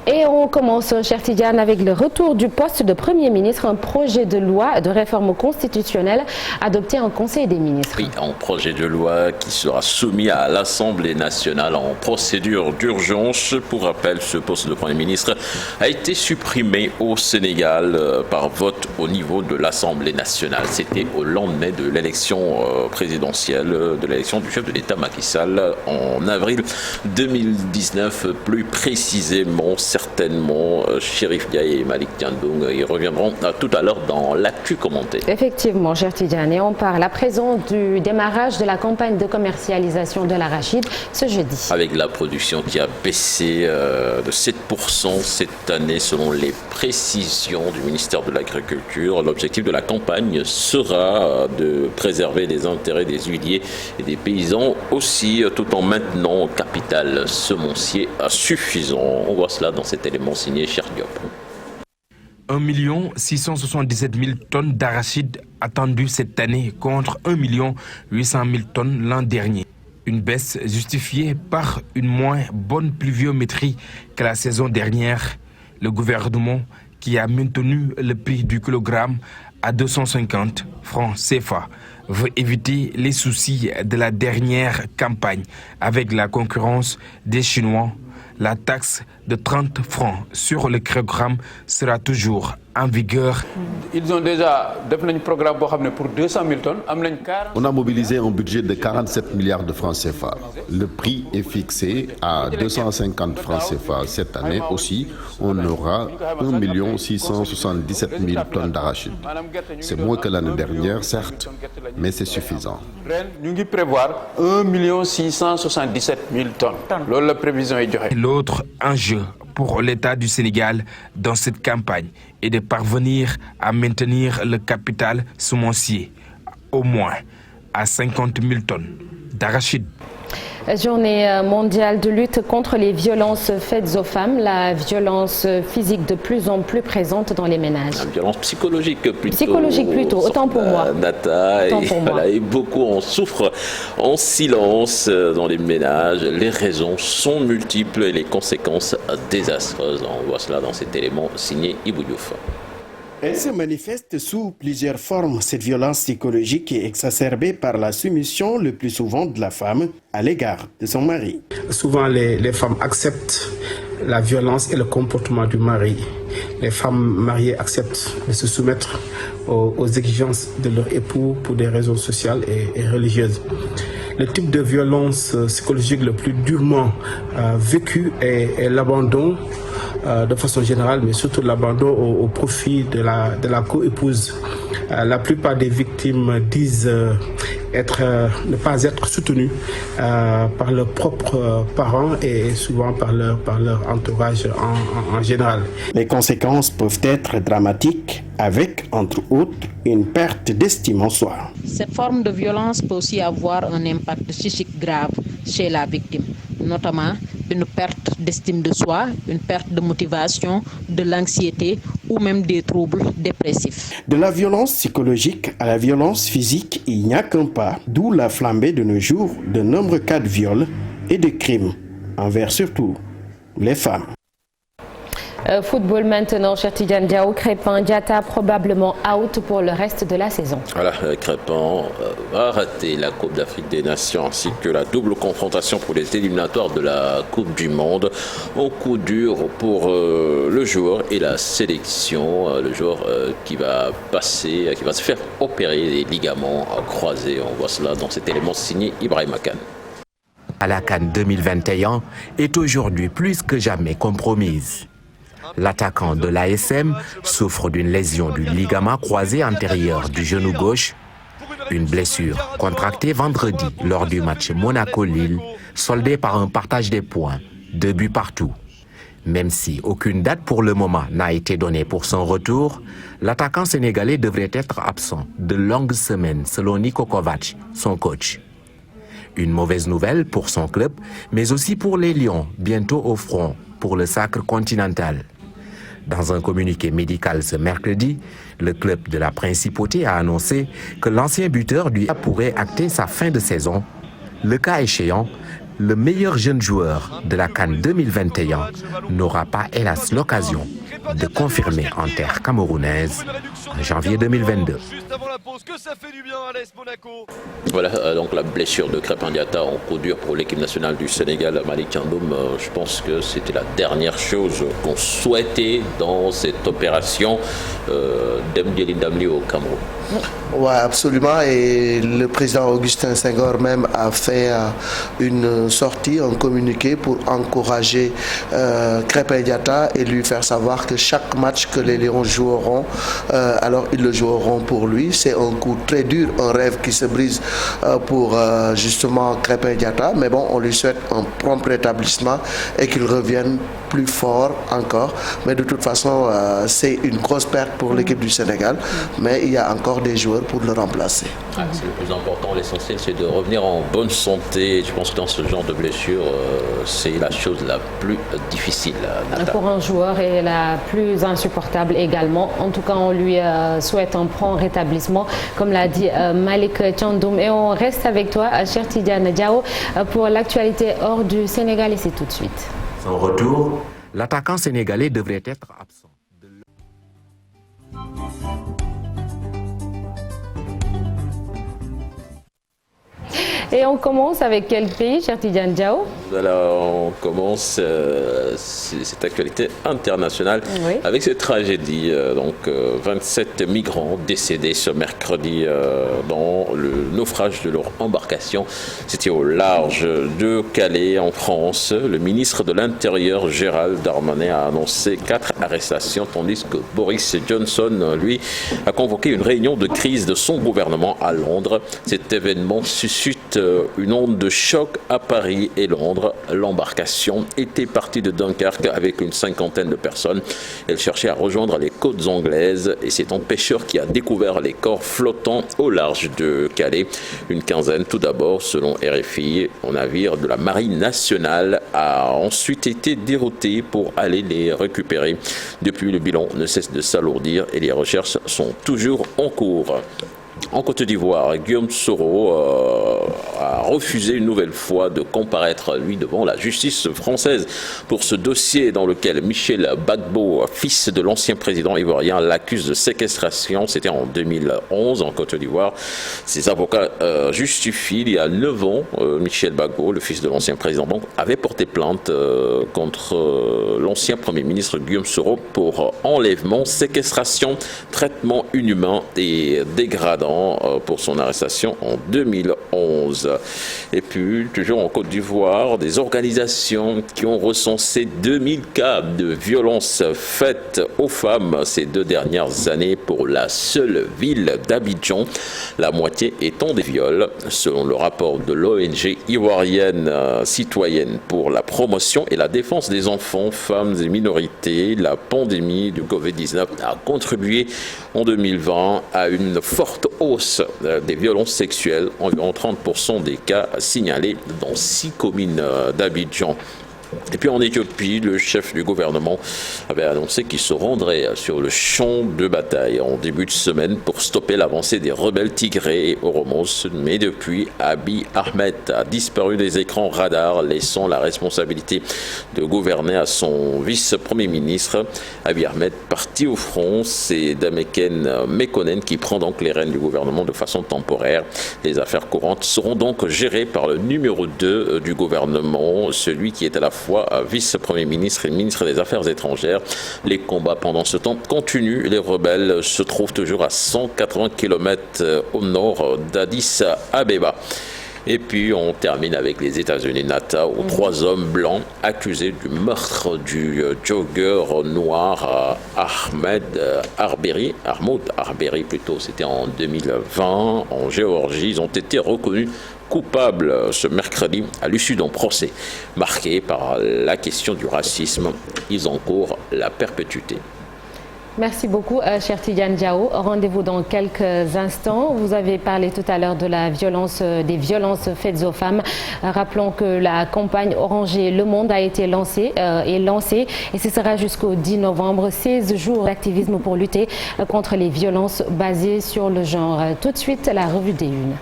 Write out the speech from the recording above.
Et on commence, cher Tidiane, avec le retour du poste de Premier ministre, un projet de loi de réforme constitutionnelle adopté en Conseil des ministres. Oui, un projet de loi qui sera soumis à l'Assemblée nationale en procédure d'urgence. Pour rappel, ce poste de Premier ministre a été supprimé au Sénégal par vote au niveau de l'Assemblée nationale. C'était au lendemain de l'élection présidentielle, de l'élection du chef de l'État Macky Sall en avril 2019, plus précisément. Certainement, Chérif Diaye et Malik Tiandoung, ils reviendront tout à l'heure dans l'actu commentée. Effectivement, cher Tidiane, et on parle à présent du démarrage de la campagne de commercialisation de l'arachide ce jeudi. Avec la production qui a baissé de 7% cette année selon les précisions du ministère de l'Agriculture, l'objectif de la campagne sera de préserver les intérêts des huiliers et des paysans aussi, tout en maintenant un capital semencier suffisant. On voit cela dans cet élément signé Cheikh Diop. 1 677 000 tonnes d'arachide attendues cette année contre 1 800 000 tonnes l'an dernier. Une baisse justifiée par une moins bonne pluviométrie que la saison dernière. Le gouvernement, qui a maintenu le prix du kilogramme à 250 francs CFA, veut éviter les soucis de la dernière campagne avec la concurrence des Chinois. La taxe de 30 francs sur le kilogramme sera toujours en vigueur. Ils ont déjà fait un programme pour 200 000 tonnes. On a mobilisé un budget de 47 milliards de francs CFA. Le prix est fixé à 250 francs CFA. Cette année aussi, on aura 1 677 000 tonnes d'arachide. C'est moins que l'année dernière, certes, mais c'est suffisant. Nous prévoyons 1 677 000 tonnes. La prévision est durée. L'autre enjeu pour l'État du Sénégal dans cette campagne est de parvenir à maintenir le capital semencier au moins à 50 000 tonnes d'arachide. Journée mondiale de lutte contre les violences faites aux femmes, la violence physique de plus en plus présente dans les ménages. La violence psychologique plutôt. Psychologique plutôt, autant pour moi. Et beaucoup en souffrent en silence dans les ménages. Les raisons sont multiples et les conséquences désastreuses. On voit cela dans cet élément signé Ibou Diouf. Elle se manifeste sous plusieurs formes. Cette violence psychologique est exacerbée par la soumission le plus souvent de la femme à l'égard de son mari. Souvent, les femmes acceptent la violence et le comportement du mari. Les femmes mariées acceptent de se soumettre aux exigences de leur époux pour des raisons sociales et religieuses. Le type de violence psychologique le plus durement vécu est l'abandon de façon générale, mais surtout l'abandon au profit de la co-épouse. La plupart des victimes disent ne pas être soutenues par leurs propres parents et souvent par leur entourage en général. Les conséquences peuvent être dramatiques avec, entre autres, une perte d'estime en soi. Cette forme de violence peut aussi avoir un impact psychique grave chez la victime, notamment une perte d'estime de soi, une perte de motivation, de l'anxiété ou même des troubles dépressifs. De la violence psychologique à la violence physique, il n'y a qu'un pas, d'où la flambée de nos jours de nombreux cas de viol et de crimes, envers surtout les femmes. Football maintenant, cher Tidiane Diao, Crépin Diatta probablement out pour le reste de la saison. Voilà, Crépin va rater la Coupe d'Afrique des Nations ainsi que la double confrontation pour les éliminatoires de la Coupe du Monde. Un coup dur pour le joueur et la sélection. Le joueur qui va se faire opérer les ligaments croisés. On voit cela dans cet élément signé Ibrahima Kane. À la CAN 2021 est aujourd'hui plus que jamais compromise. L'attaquant de l'ASM souffre d'une lésion du ligament croisé antérieur du genou gauche, une blessure contractée vendredi lors du match Monaco-Lille, soldée par un partage des points, 2 buts partout. Même si aucune date pour le moment n'a été donnée pour son retour, l'attaquant sénégalais devrait être absent de longues semaines selon Niko Kovac, son coach. Une mauvaise nouvelle pour son club, mais aussi pour les Lions, bientôt au front pour le sacre continental. Dans un communiqué médical ce mercredi, le club de la Principauté a annoncé que l'ancien buteur du pourrait acter sa fin de saison, le cas échéant, le meilleur jeune joueur de la CAN 2021 n'aura pas, hélas, l'occasion de confirmer en terre camerounaise en janvier 2022. Voilà, donc la blessure de Krépin Diatta en coup dur pour l'équipe nationale du Sénégal, Malick Thiandoum. Je pense que c'était la dernière chose qu'on souhaitait dans cette opération d'Mdiély Ndamli au Cameroun. Oui, absolument. Et le président Augustin Senghor même a fait une sortie, un communiqué pour encourager Krépin Diatta et lui faire savoir que chaque match que les Lions joueront, alors ils le joueront pour lui. C'est un coup très dur, un rêve qui se brise pour justement Krépin Diatta. Mais bon, on lui souhaite un prompt rétablissement et qu'il revienne plus fort encore. Mais de toute façon, c'est une grosse perte pour l'équipe du Sénégal. Mais il y a encore des joueurs pour le remplacer. C'est le plus important, l'essentiel, c'est de revenir en bonne santé. Je pense que dans ce genre de blessure, c'est la chose la plus difficile. Pour un joueur et la plus insupportable également. En tout cas, on lui souhaite un prompt rétablissement, comme l'a dit Malick Thiandoum. Et on reste avec toi, Cheikh Tidiane Diao, pour l'actualité hors du Sénégal. Et c'est tout de suite. Son retour, l'attaquant sénégalais devrait être absent. Et on commence avec quel pays, Cheikh Tidiane Diao? Alors, on commence cette actualité internationale avec cette tragédie. 27 migrants décédés ce mercredi dans le naufrage de leur embarcation. C'était au large de Calais, en France. Le ministre de l'Intérieur, Gérald Darmanin, a annoncé 4 arrestations, tandis que Boris Johnson, lui, a convoqué une réunion de crise de son gouvernement à Londres. Cet événement suscite une onde de choc à Paris et Londres. L'embarcation était partie de Dunkerque avec une 50aine de personnes. Elle cherchait à rejoindre les côtes anglaises et c'est un pêcheur qui a découvert les corps flottants au large de Calais. Une quinzaine tout d'abord, selon RFI. Un navire de la Marine nationale a ensuite été dérouté pour aller les récupérer. Depuis, le bilan ne cesse de s'alourdir et les recherches sont toujours en cours. En Côte d'Ivoire, Guillaume Soro a refusé une nouvelle fois de comparaître, lui, devant la justice française pour ce dossier dans lequel Michel Gbagbo, fils de l'ancien président ivoirien, l'accuse de séquestration. C'était en 2011 en Côte d'Ivoire. Ses avocats justifient, il y a 9 ans, Michel Gbagbo, le fils de l'ancien président, donc, avait porté plainte contre l'ancien premier ministre Guillaume Soro pour enlèvement, séquestration, traitement inhumain et dégradant pour son arrestation en 2011. Et puis, toujours en Côte d'Ivoire, des organisations qui ont recensé 2000 cas de violences faites aux femmes ces 2 dernières années pour la seule ville d'Abidjan, la moitié étant des viols. Selon le rapport de l'ONG ivoirienne citoyenne pour la promotion et la défense des enfants, femmes et minorités, la pandémie du Covid-19 a contribué en 2020 à une forte hausse des violences sexuelles, environ 30% des cas signalés dans 6 communes d'Abidjan. Et puis en Éthiopie, le chef du gouvernement avait annoncé qu'il se rendrait sur le champ de bataille en début de semaine pour stopper l'avancée des rebelles tigrés et Oromos. Mais depuis, Abiy Ahmed a disparu des écrans radars, laissant la responsabilité de gouverner à son vice-premier ministre. Abiy Ahmed parti au front, c'est Dameken Mekonnen qui prend donc les rênes du gouvernement de façon temporaire. Les affaires courantes seront donc gérées par le numéro 2 du gouvernement, celui qui est à la fois vice-premier ministre et ministre des Affaires étrangères. Les combats pendant ce temps continuent. Les rebelles se trouvent toujours à 180 km au nord d'Addis Abeba. Et puis on termine avec les États-Unis, Nata, où 3 hommes blancs accusés du meurtre du jogger noir Ahmoud Arbery plutôt, c'était en 2020 en Géorgie. Ils ont été reconnus coupables ce mercredi à l'issue d'un procès marqué par la question du racisme. Ils encourent la perpétuité. Merci beaucoup, cher Tidiane Diao. Rendez-vous dans quelques instants. Vous avez parlé tout à l'heure de la violence, des violences faites aux femmes. Rappelons que la campagne Oranger Le Monde a été lancée et ce sera jusqu'au 10 novembre. 16 jours d'activisme pour lutter contre les violences basées sur le genre. Tout de suite, la revue des Unes.